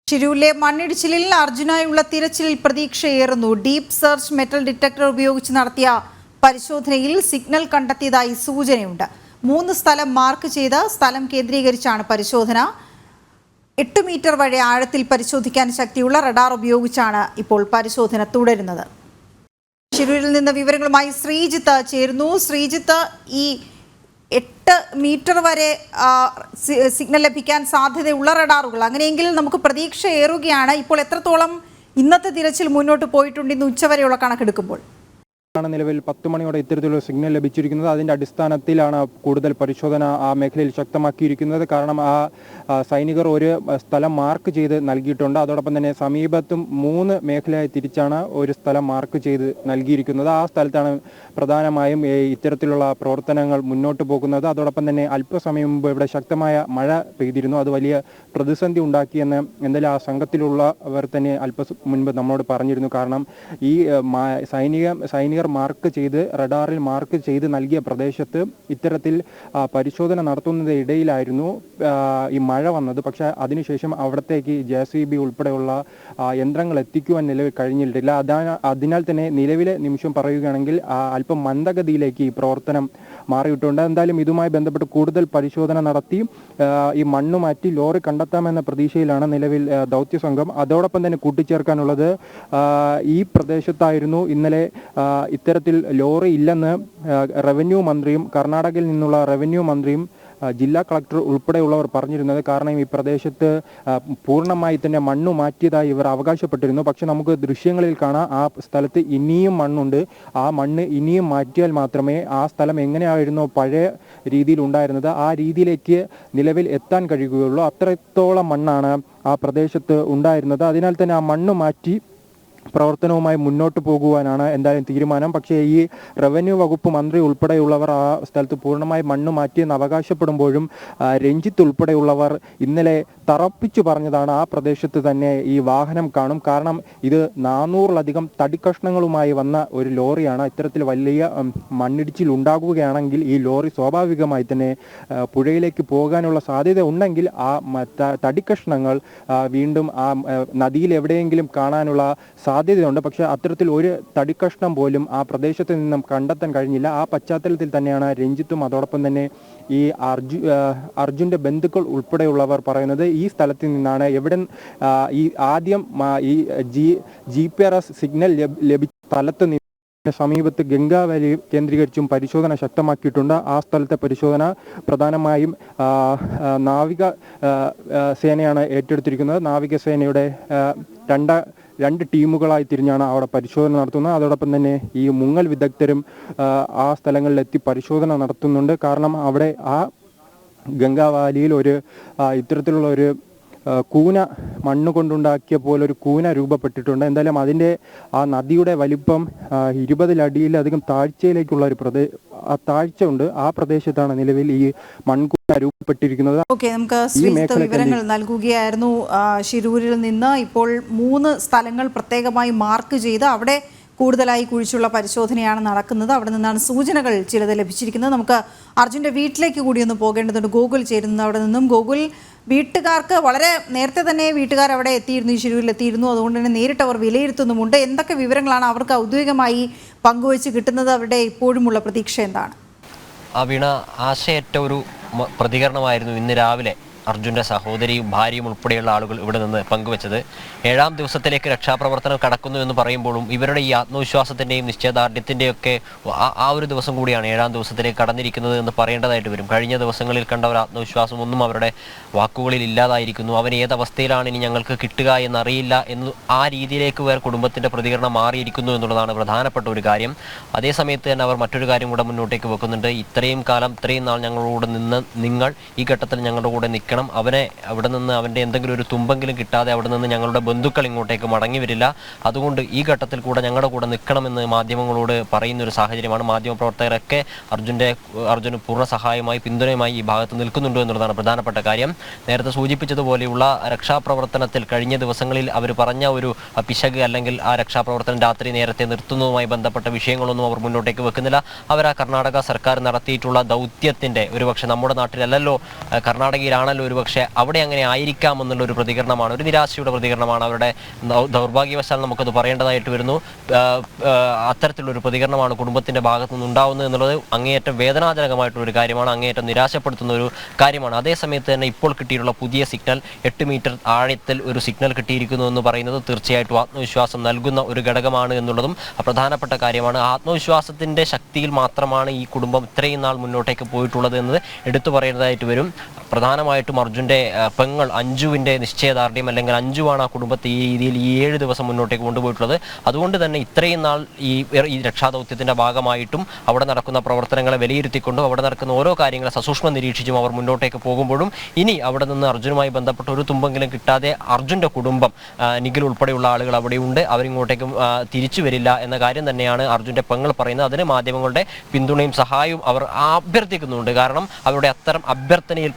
ഷിരൂരിലെ മണ്ണിടിച്ചിലിൽ അർജുനായുള്ള തിരച്ചിലിൽ പ്രതീക്ഷയേറുന്നു. Deep search metal detector ഉപയോഗിച്ച് നടത്തിയ പരിശോധനയിൽ സിഗ്നൽ കണ്ടെത്തിയതായി സൂചനയുണ്ട്. 3 സ്ഥലം മാർക്ക് ചെയ്ത് സ്ഥലം കേന്ദ്രീകരിച്ചാണ് പരിശോധന. 8 മീറ്റർ വരെ ആഴത്തിൽ പരിശോധിക്കാൻ ശക്തിയുള്ള റഡാർ ഉപയോഗിച്ചാണ് ഇപ്പോൾ പരിശോധന തുടരുന്നത്. ഷിരൂരിൽ നിന്ന് വിവരങ്ങളുമായി ശ്രീജിത്ത് ചേരുന്നു. ശ്രീജിത്ത്, ഈ 8 മീറ്റർ വരെ സിഗ്നൽ ലഭിക്കാൻ സാധ്യതയുള്ള റഡാറുകൾ, അങ്ങനെയെങ്കിൽ നമുക്ക് പ്രതീക്ഷ ഏറുകയാണ്. ഇപ്പോൾ എത്രത്തോളം ഇന്നത്തെ തിരച്ചിൽ മുന്നോട്ട് പോയിട്ടുണ്ട് ഇന്ന് ഉച്ചവരെയുള്ള കണക്കെടുക്കുമ്പോൾ? നിലവിൽ 10 മണിയോടെ ഇത്തരത്തിലുള്ള സിഗ്നൽ ലഭിച്ചിരിക്കുന്നത്. അതിൻ്റെ അടിസ്ഥാനത്തിലാണ് കൂടുതൽ പരിശോധന ആ മേഖലയിൽ ശക്തമാക്കിയിരിക്കുന്നത്. കാരണം സൈനികർ ഒരു സ്ഥലം മാർക്ക് ചെയ്ത് നൽകിയിട്ടുണ്ട്. അതോടൊപ്പം തന്നെ സമീപത്തും 3 മേഖലയായി തിരിച്ചാണ് ഒരു സ്ഥലം മാർക്ക് ചെയ്ത് നൽകിയിരിക്കുന്നത്. ആ സ്ഥലത്താണ് പ്രധാനമായും ഇത്തരത്തിലുള്ള പ്രവർത്തനങ്ങൾ മുന്നോട്ട് പോകുന്നത്. അതോടൊപ്പം തന്നെ അല്പസമയം മുമ്പ് ഇവിടെ ശക്തമായ മഴ പെയ്തിരുന്നു. അത് വലിയ പ്രതിസന്ധി ഉണ്ടാക്കിയെന്ന് എന്തായാലും ആ സംഘത്തിലുള്ളവർ തന്നെ മുൻപ് നമ്മളോട് പറഞ്ഞിരുന്നു. കാരണം ഈ സൈനികർ മാർക്ക് ചെയ്ത് റഡാറിൽ മാർക്ക് ചെയ്ത് നൽകിയ പ്രദേശത്ത് ഇത്തരത്തിൽ പരിശോധന നടത്തുന്നതിനിടയിലായിരുന്നു ഈ മഴ വന്നത്. പക്ഷേ അതിനുശേഷം അവിടത്തേക്ക് JCB ഉൾപ്പെടെയുള്ള യന്ത്രങ്ങൾ എത്തിക്കുവാൻ നിലവിൽ കഴിഞ്ഞിട്ടില്ല. അതിനാൽ തന്നെ നിലവിലെ നിമിഷം പറയുകയാണെങ്കിൽ അല്പം മന്ദഗതിയിലേക്ക് ഈ പ്രവർത്തനം മാറിയിട്ടുണ്ട്. എന്തായാലും ഇതുമായി ബന്ധപ്പെട്ട് കൂടുതൽ പരിശോധന നടത്തി ഈ മണ്ണ് മാറ്റി ലോറി കണ്ടെത്താമെന്ന പ്രതീക്ഷയിലാണ് നിലവിൽ ദൗത്യസംഘം. അതോടൊപ്പം തന്നെ കൂട്ടിച്ചേർക്കാനുള്ളത്, ഈ പ്രദേശത്തായിരുന്നു ഇന്നലെ ഇത്തരത്തിൽ ലോറി ഇല്ലെന്ന് റവന്യൂ മന്ത്രിയും കർണാടകയിൽ നിന്നുള്ള റവന്യൂ മന്ത്രിയും ജില്ലാ കളക്ടർ ഉൾപ്പെടെയുള്ളവർ പറഞ്ഞിരുന്നത്. കാരണം ഈ പ്രദേശത്ത് പൂർണ്ണമായി തന്നെ മണ്ണ് മാറ്റിയതായി ഇവർ അവകാശപ്പെട്ടിരുന്നു. പക്ഷെ നമുക്ക് ദൃശ്യങ്ങളിൽ കാണാം ആ സ്ഥലത്ത് ഇനിയും മണ്ണുണ്ട്. ആ മണ്ണ് ഇനിയും മാറ്റിയാൽ മാത്രമേ ആ സ്ഥലം എങ്ങനെയായിരുന്നോ പഴയ രീതിയിൽ ഉണ്ടായിരുന്നത് ആ രീതിയിലേക്ക് നിലവിൽ എത്താൻ കഴിയുകയുള്ളൂ. അത്രത്തോളം മണ്ണാണ് ആ പ്രദേശത്ത് ഉണ്ടായിരുന്നത്. അതിനാൽ തന്നെ ആ മണ്ണ് മാറ്റി പ്രവർത്തനവുമായി മുന്നോട്ട് പോകുവാനാണ് എന്തായാലും തീരുമാനം. പക്ഷേ ഈ റവന്യൂ വകുപ്പ് മന്ത്രി ഉൾപ്പെടെയുള്ളവർ ആ സ്ഥലത്ത് പൂർണ്ണമായി മണ്ണ് മാറ്റിയെന്ന് അവകാശപ്പെടുമ്പോഴും രഞ്ജിത്ത് ഉൾപ്പെടെയുള്ളവർ ഇന്നലെ തറപ്പിച്ചു പറഞ്ഞതാണ് ആ പ്രദേശത്ത് തന്നെ ഈ വാഹനം കാണും. കാരണം ഇത് 400-ലധികം തടിക്കഷ്ണങ്ങളുമായി വന്ന ഒരു ലോറിയാണ്. ഇത്തരത്തിൽ വലിയ മണ്ണിടിച്ചിൽ ഉണ്ടാകുകയാണെങ്കിൽ ഈ ലോറി സ്വാഭാവികമായി തന്നെ പുഴയിലേക്ക് പോകാനുള്ള സാധ്യത ഉണ്ടെങ്കിൽ ആ തടിക്കഷ്ണങ്ങൾ വീണ്ടും ആ നദിയിൽ എവിടെയെങ്കിലും കാണാനുള്ള സാധ്യതയുണ്ട്. പക്ഷെ അത്തരത്തിൽ ഒരു തടിക്കഷ്ണം പോലും ആ പ്രദേശത്ത് നിന്നും കണ്ടെത്താൻ കഴിഞ്ഞില്ല. ആ പശ്ചാത്തലത്തിൽ തന്നെയാണ് രഞ്ജിത്തും അതോടൊപ്പം തന്നെ ഈ അർജുൻ്റെ ബന്ധുക്കൾ ഉൾപ്പെടെയുള്ളവർ പറയുന്നത് ഈ സ്ഥലത്ത് നിന്നാണ് ഈ ആദ്യം ഈ GPS സിഗ്നൽ ലഭിച്ച സ്ഥലത്ത് സമീപത്ത് ഗംഗാ വാലി കേന്ദ്രീകരിച്ചും പരിശോധന ശക്തമാക്കിയിട്ടുണ്ട്. ആ സ്ഥലത്തെ പരിശോധന പ്രധാനമായും നാവിക സേനയാണ് ഏറ്റെടുത്തിരിക്കുന്നത്. നാവികസേനയുടെ രണ്ട് ടീമുകളായി തിരിഞ്ഞാണ് അവിടെ പരിശോധന നടത്തുന്നത്. അതോടൊപ്പം തന്നെ ഈ മുങ്ങൽ വിദഗ്ധരും ആ സ്ഥലങ്ങളിലെത്തി പരിശോധന നടത്തുന്നുണ്ട്. കാരണം അവിടെ ആ ഗംഗാവാലിയിൽ ഇത്തരത്തിലുള്ള ഒരു കൂന മണ്ണ് കൊണ്ടുണ്ടാക്കിയ പോലെ ഒരു കൂന രൂപപ്പെട്ടിട്ടുണ്ട്. എന്തായാലും അതിൻ്റെ ആ നദിയുടെ വലിപ്പം 20 അടിയിലധികം താഴ്ചയിലേക്കുള്ള ഒരു താഴ്ച ഉണ്ട്. ആ പ്രദേശത്താണ് നിലവിൽ ഈ മൺകൂന രൂപപ്പെട്ടിരിക്കുന്നത്. നമുക്ക് വിവരങ്ങൾ നൽകുകയായിരുന്നു ഷിരൂരിൽ നിന്ന്. ഇപ്പോൾ 3 സ്ഥലങ്ങൾ പ്രത്യേകമായി മാർക്ക് ചെയ്ത് അവിടെ കൂടുതലായി കുഴിച്ചുള്ള പരിശോധനയാണ് നടക്കുന്നത്. അവിടെ നിന്നാണ് സൂചനകൾ ചിലത് ലഭിച്ചിരിക്കുന്നത്. നമുക്ക് അർജുൻ്റെ വീട്ടിലേക്ക് കൂടി ഒന്ന് പോകേണ്ടതുണ്ട്. ഗോകുൽ ചേരുന്നത് അവിടെ നിന്നും. ഗോകുൽ, വീട്ടുകാർക്ക് വളരെ നേരത്തെ തന്നെ വീട്ടുകാർ അവിടെ എത്തിയിരുന്നു, ഈ ഷിരൂരിൽ എത്തിയിരുന്നു. അതുകൊണ്ട് തന്നെ നേരിട്ട് അവർ വിലയിരുത്തുന്നുമുണ്ട്. എന്തൊക്കെ വിവരങ്ങളാണ് അവർക്ക് ഔദ്യോഗികമായി പങ്കുവച്ച് കിട്ടുന്നത്? അവരുടെ ഇപ്പോഴുമുള്ള പ്രതീക്ഷ എന്താണ്? വീണ, ആശയേറ്റ ഒരു പ്രതികരണമായിരുന്നു ഇന്ന് രാവിലെ അർജുൻ്റെ സഹോദരിയും ഭാര്യയും ഉൾപ്പെടെയുള്ള ആളുകൾ ഇവിടെ നിന്ന് പങ്കുവച്ചത്. 7ാം ദിവസത്തിലേക്ക് രക്ഷാപ്രവർത്തനം കടക്കുന്നു എന്ന് പറയുമ്പോഴും ഇവരുടെ ഈ ആത്മവിശ്വാസത്തിൻ്റെയും നിശ്ചയദാർഢ്യത്തിൻ്റെയും ഒക്കെ ആ ഒരു ദിവസം കൂടിയാണ് 7ാം ദിവസത്തിലേക്ക് കടന്നിരിക്കുന്നത് എന്ന് പറയേണ്ടതായിട്ട് വരും. കഴിഞ്ഞ ദിവസങ്ങളിൽ കണ്ട ഒരു ആത്മവിശ്വാസം ഒന്നും അവരുടെ വാക്കുകളിൽ ഇല്ലാതായിരിക്കുന്നു. അവൻ ഏതവസ്ഥയിലാണ് ഇനി ഞങ്ങൾക്ക് കിട്ടുക എന്നറിയില്ല എന്ന് ആ രീതിയിലേക്ക് വേറെ കുടുംബത്തിൻ്റെ പ്രതികരണം മാറിയിരിക്കുന്നു എന്നുള്ളതാണ് പ്രധാനപ്പെട്ട ഒരു കാര്യം. അതേസമയത്ത് തന്നെ അവർ മറ്റൊരു കാര്യം കൂടെ മുന്നോട്ടേക്ക് വെക്കുന്നുണ്ട്. ഇത്രയും നാൾ ഞങ്ങളോട് നിങ്ങൾ ഈ ഘട്ടത്തിൽ ഞങ്ങളുടെ കൂടെ നിൽക്കണം. അവനെ അവിടെ നിന്ന് അവൻ്റെ എന്തെങ്കിലും ഒരു തുമ്പെങ്കിലും കിട്ടാതെ അവിടെ നിന്ന് ഞങ്ങളുടെ ബന്ധുക്കൾ ഇങ്ങോട്ടേക്ക് മടങ്ങി വരില്ല. അതുകൊണ്ട് ഈ ഘട്ടത്തിൽ കൂടെ ഞങ്ങളുടെ കൂടെ നിൽക്കണമെന്ന് മാധ്യമങ്ങളോട് പറയുന്ന ഒരു സാഹചര്യമാണ്. മാധ്യമപ്രവർത്തകരൊക്കെ അർജുന് പൂർണ്ണ സഹായമായി പിന്തുണയുമായി ഈ ഭാഗത്ത് നിൽക്കുന്നുണ്ടോ എന്നുള്ളതാണ് പ്രധാനപ്പെട്ട കാര്യം. നേരത്തെ സൂചിപ്പിച്ചതുപോലെയുള്ള രക്ഷാപ്രവർത്തനത്തിൽ കഴിഞ്ഞ ദിവസങ്ങളിൽ അവർ പറഞ്ഞ ഒരു പിശക് അല്ലെങ്കിൽ ആ രക്ഷാപ്രവർത്തനം രാത്രി നേരത്തെ നിർത്തുന്നതുമായി ബന്ധപ്പെട്ട വിഷയങ്ങളൊന്നും അവർ മുന്നോട്ടേക്ക് വെക്കുന്നില്ല. അവർ ആ കർണാടക സർക്കാർ നടത്തിയിട്ടുള്ള ദൗത്യത്തിൻ്റെ ഒരുപക്ഷെ നമ്മുടെ നാട്ടിലല്ലല്ലോ, കർണാടകയിലാണല്ലോ പറഞ്ഞാൽ ഒരുപക്ഷെ അവിടെ അങ്ങനെ ആയിരിക്കാം എന്നുള്ളൊരു പ്രതികരണമാണ്, ഒരു നിരാശയുടെ പ്രതികരണമാണ്. അവരുടെ ദൗർഭാഗ്യവശാൽ നമുക്കത് പറയേണ്ടതായിട്ട് വരുന്നു. അത്തരത്തിലുള്ളൊരു പ്രതികരണമാണ് കുടുംബത്തിൻ്റെ ഭാഗത്തു നിന്നുണ്ടാവുന്നത് എന്നുള്ളത് അങ്ങേയറ്റം വേദനാജനകമായിട്ടുള്ളൊരു കാര്യമാണ്, അങ്ങേയറ്റം നിരാശപ്പെടുത്തുന്ന ഒരു കാര്യമാണ്. അതേസമയത്ത് തന്നെ ഇപ്പോൾ കിട്ടിയിട്ടുള്ള പുതിയ സിഗ്നൽ 8 മീറ്റർ ആഴത്തിൽ ഒരു സിഗ്നൽ കിട്ടിയിരിക്കുന്നു എന്ന് പറയുന്നത് തീർച്ചയായിട്ടും ആത്മവിശ്വാസം നൽകുന്ന ഒരു ഘടകമാണ് എന്നുള്ളതും പ്രധാനപ്പെട്ട കാര്യമാണ്. ആത്മവിശ്വാസത്തിൻ്റെ ശക്തിയിൽ മാത്രമാണ് ഈ കുടുംബം ഇത്രയും നാൾ മുന്നോട്ടേക്ക് പോയിട്ടുള്ളത് എന്നത് എടുത്തു പറയേണ്ടതായിട്ട് വരും. പ്രധാനമായിട്ടും അർജുൻ്റെ പെങ്ങൾ അഞ്ജുവിൻ്റെ നിശ്ചയദാർഢ്യം, അല്ലെങ്കിൽ അഞ്ജുവാണ് ആ കുടുംബത്തെ ഈ രീതിയിൽ ഈ 7 ദിവസം മുന്നോട്ടേക്ക് കൊണ്ടുപോയിട്ടുള്ളത്. അതുകൊണ്ട് തന്നെ ഇത്രയും നാൾ ഈ രക്ഷാദൗത്യത്തിൻ്റെ ഭാഗമായിട്ടും അവിടെ നടക്കുന്ന പ്രവർത്തനങ്ങളെ വിലയിരുത്തിക്കൊണ്ടും അവിടെ നടക്കുന്ന ഓരോ കാര്യങ്ങളെ സസൂക്ഷ്മം നിരീക്ഷിച്ചും അവർ മുന്നോട്ടേക്ക് പോകുമ്പോഴും ഇനി അവിടെ നിന്ന് അർജുനുമായി ബന്ധപ്പെട്ട ഒരു തുമ്പെങ്കിലും കിട്ടാതെ അർജുൻ്റെ കുടുംബം, നിഖിൽ ഉൾപ്പെടെയുള്ള ആളുകൾ അവിടെയുണ്ട്, അവരിങ്ങോട്ടേക്കും തിരിച്ചു വരില്ല എന്ന കാര്യം തന്നെയാണ് അർജുൻ്റെ പെങ്ങൾ പറയുന്നത്. അതിന് മാധ്യമങ്ങളുടെ പിന്തുണയും സഹായവും അവർ അഭ്യർത്ഥിക്കുന്നുണ്ട്. കാരണം അവരുടെ അത്തരം അഭ്യർത്ഥനയിൽ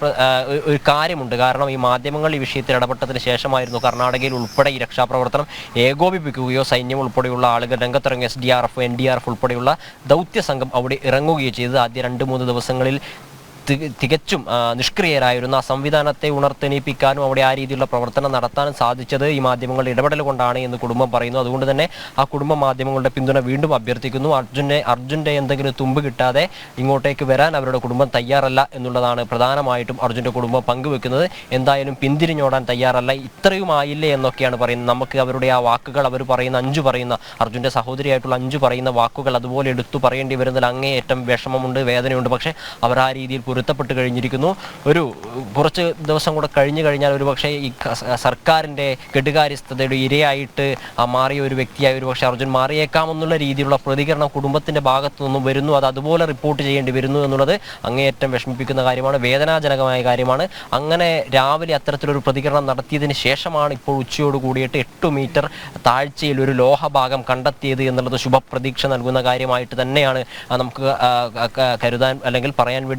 ഒരു കാര്യമുണ്ട്. കാരണം ഈ മാധ്യമങ്ങൾ ഈ വിഷയത്തിൽ ഇടപെട്ടതിന് ശേഷമായിരുന്നു കർണാടകയിൽ ഉൾപ്പെടെ ഈ രക്ഷാപ്രവർത്തനം ഏകോപിപ്പിക്കുകയോ സൈന്യം ഉൾപ്പെടെയുള്ള ആളുകൾ രംഗത്തിറങ്ങിയ SDRF, NDRF ഉൾപ്പെടെയുള്ള ദൗത്യ സംഘം അവിടെ ഇറങ്ങുകയോ ചെയ്തത്. ആദ്യ 2-3 ദിവസങ്ങളിൽ തികച്ചും നിഷ്ക്രിയരായിരുന്ന ആ സംവിധാനത്തെ ഉണർത്തെണീപ്പിക്കാനും അവിടെ ആ രീതിയിലുള്ള പ്രവർത്തനം നടത്താനും സാധിച്ചത് ഈ മാധ്യമങ്ങളുടെ ഇടപെടൽ കൊണ്ടാണ് എന്ന് കുടുംബം പറയുന്നു. അതുകൊണ്ട് തന്നെ ആ കുടുംബം മാധ്യമങ്ങളുടെ പിന്തുണ വീണ്ടും അഭ്യർത്ഥിക്കുന്നു. അർജുൻ്റെ എന്തെങ്കിലും തുമ്പ് കിട്ടാതെ ഇങ്ങോട്ടേക്ക് വരാൻ അവരുടെ കുടുംബം തയ്യാറല്ല എന്നുള്ളതാണ് പ്രധാനമായിട്ടും അർജുൻ്റെ കുടുംബം പങ്കുവെക്കുന്നത്. എന്തായാലും പിന്തിരിഞ്ഞോടാൻ തയ്യാറല്ല, ഇത്രയും ആയില്ലേ എന്നൊക്കെയാണ് പറയുന്നത്. നമുക്ക് അവരുടെ ആ വാക്കുകൾ, അവർ പറയുന്ന അഞ്ജു പറയുന്ന അർജുൻ്റെ സഹോദരിയായിട്ടുള്ള അഞ്ജു പറയുന്ന വാക്കുകൾ അതുപോലെ എടുത്തു പറയേണ്ടി വരുന്നതിൽ അങ്ങേയറ്റം വിഷമമുണ്ട്, വേദനയുണ്ട്. പക്ഷേ അവർ ആ രീതിയിൽ പൊരുത്തപ്പെട്ട് കഴിഞ്ഞിരിക്കുന്നു. ഒരു കുറച്ച് ദിവസം കൂടെ കഴിഞ്ഞു കഴിഞ്ഞാൽ ഒരുപക്ഷെ ഈ സർക്കാരിൻ്റെ കെടുകാര്യസ്ഥതയുടെ ഇരയായിട്ട് മാറിയ ഒരു വ്യക്തിയായി ഒരുപക്ഷെ അർജുൻ മാറിയേക്കാമെന്നുള്ള രീതിയിലുള്ള പ്രതികരണം കുടുംബത്തിൻ്റെ ഭാഗത്തു നിന്നും വരുന്നു. അത് അതുപോലെ റിപ്പോർട്ട് ചെയ്യേണ്ടി വരുന്നു എന്നുള്ളത് അങ്ങേയറ്റം വിഷമിപ്പിക്കുന്ന കാര്യമാണ്, വേദനാജനകമായ കാര്യമാണ്. അങ്ങനെ രാവിലെ അത്തരത്തിലൊരു പ്രതികരണം നടത്തിയതിന് ശേഷമാണ് ഇപ്പോൾ ഉച്ചയോട് കൂടിയിട്ട് 8 മീറ്റർ താഴ്ചയിൽ ഒരു ലോഹഭാഗം കണ്ടെത്തിയത് എന്നുള്ളത് ശുഭപ്രതീക്ഷ നൽകുന്ന കാര്യമായിട്ട് തന്നെയാണ് നമുക്ക് കരുതാൻ അല്ലെങ്കിൽ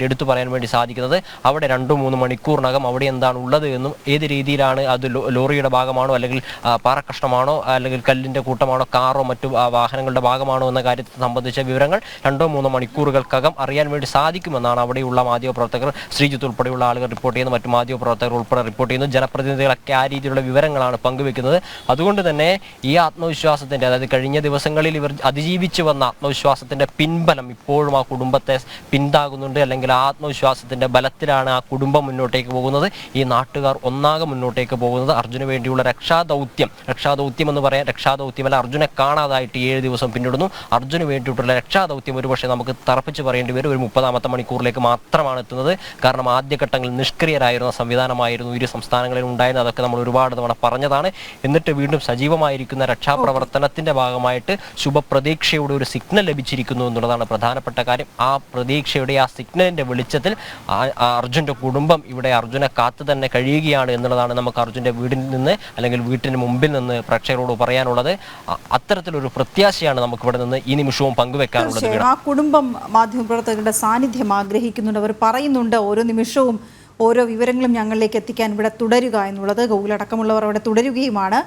എടുത്തു പറയാൻ വേണ്ടി സാധിക്കുന്നത്. അവിടെ 2-3 മണിക്കൂറിനകം അവിടെ എന്താണ് ഉള്ളത് എന്നും ഏത് രീതിയിലാണ് അത് ലോറിയുടെ ഭാഗമാണോ അല്ലെങ്കിൽ പാറക്കഷ്ണമാണോ അല്ലെങ്കിൽ കല്ലിൻ്റെ കൂട്ടമാണോ കാറോ മറ്റു വാഹനങ്ങളുടെ ഭാഗമാണോ എന്ന കാര്യത്തെ സംബന്ധിച്ച വിവരങ്ങൾ 2-3 മണിക്കൂറുകൾക്കകം അറിയാൻ വേണ്ടി സാധിക്കുമെന്നാണ് അവിടെയുള്ള മാധ്യമപ്രവർത്തകർ, ശ്രീജിത്ത് ഉൾപ്പെടെയുള്ള ആളുകൾ റിപ്പോർട്ട് ചെയ്യുന്നത്, മറ്റു മാധ്യമപ്രവർത്തകർ ഉൾപ്പെടെ റിപ്പോർട്ട് ചെയ്യുന്നത്. ജനപ്രതിനിധികളൊക്കെ ആ രീതിയിലുള്ള വിവരങ്ങളാണ് പങ്കുവെക്കുന്നത്. അതുകൊണ്ട് തന്നെ ഈ ആത്മവിശ്വാസത്തിൻ്റെ, അതായത് കഴിഞ്ഞ ദിവസങ്ങളിൽ ഇവർ അതിജീവിച്ചു വന്ന ആത്മവിശ്വാസത്തിൻ്റെ പിൻബലം ഇപ്പോഴും ആ കുടുംബത്തെ പിന്താകുന്നുണ്ട്. അല്ലെങ്കിൽ ആത്മവിശ്വാസത്തിൻ്റെ ബലത്തിലാണ് ആ കുടുംബം മുന്നോട്ടേക്ക് പോകുന്നത്, ഈ നാട്ടുകാർ ഒന്നാകെ മുന്നോട്ടേക്ക് പോകുന്നത്. അർജുന് വേണ്ടിയുള്ള രക്ഷാദൗത്യം എന്ന് പറയാൻ രക്ഷാദൗത്യമല്ല, അർജുനെ കാണാതായിട്ട് 7 ദിവസം പിന്നിടുന്നു. അർജുന് വേണ്ടിയിട്ടുള്ള രക്ഷാദൗത്യം ഒരുപക്ഷെ നമുക്ക് തറപ്പിച്ച് പറയേണ്ടി വരും. ഒരു 30-ാമത്തെ മണിക്കൂറിലേക്ക് മാത്രമാണ് എത്തുന്നത്. കാരണം ആദ്യഘട്ടങ്ങളിൽ നിഷ്ക്രിയരായിരുന്ന സംവിധാനമായിരുന്നു ഇരു സംസ്ഥാനങ്ങളിൽ ഉണ്ടായിരുന്നത്. അതൊക്കെ നമ്മൾ ഒരുപാട് തവണ പറഞ്ഞതാണ്. എന്നിട്ട് വീണ്ടും സജീവമായിരിക്കുന്ന രക്ഷാപ്രവർത്തനത്തിൻ്റെ ഭാഗമായിട്ട് ശുഭപ്രതീക്ഷയുടെ ഒരു സിഗ്നൽ ലഭിച്ചിരിക്കുന്നു എന്നുള്ളതാണ് പ്രധാനപ്പെട്ട കാര്യം. ആ പ്രതീക്ഷയുടെ ആ സിഗ്നലിൻ്റെ വെളിച്ചത്തിൽ അർജുൻ്റെ കുടുംബം ഇവിടെ അർജുനെ കാത്തു തന്നെ കഴിയുകയാണ് എന്നുള്ളതാണ് നമുക്ക് അർജുൻ്റെ വീടിൽ നിന്ന് അല്ലെങ്കിൽ വീട്ടിന് മുമ്പിൽ നിന്ന് പ്രേക്ഷകരോട് പറയാനുള്ളത്. അത്തരത്തിലൊരു പ്രത്യാശയാണ് നമുക്കിവിടെ നിന്ന് ഈ നിമിഷവും പങ്കുവെക്കാനുള്ളത്. ആ കുടുംബം മാധ്യമപ്രവർത്തകരുടെ സാന്നിധ്യം ആഗ്രഹിക്കുന്നുണ്ട്. അവർ പറയുന്നുണ്ട് ഓരോ നിമിഷവും ഓരോ വിവരങ്ങളും ഞങ്ങളിലേക്ക് എത്തിക്കാൻ ഇവിടെ തുടരുക എന്നുള്ളത്. ഗൗലടക്കമുള്ളവർ അവിടെ തുടരുകയുമാണ്.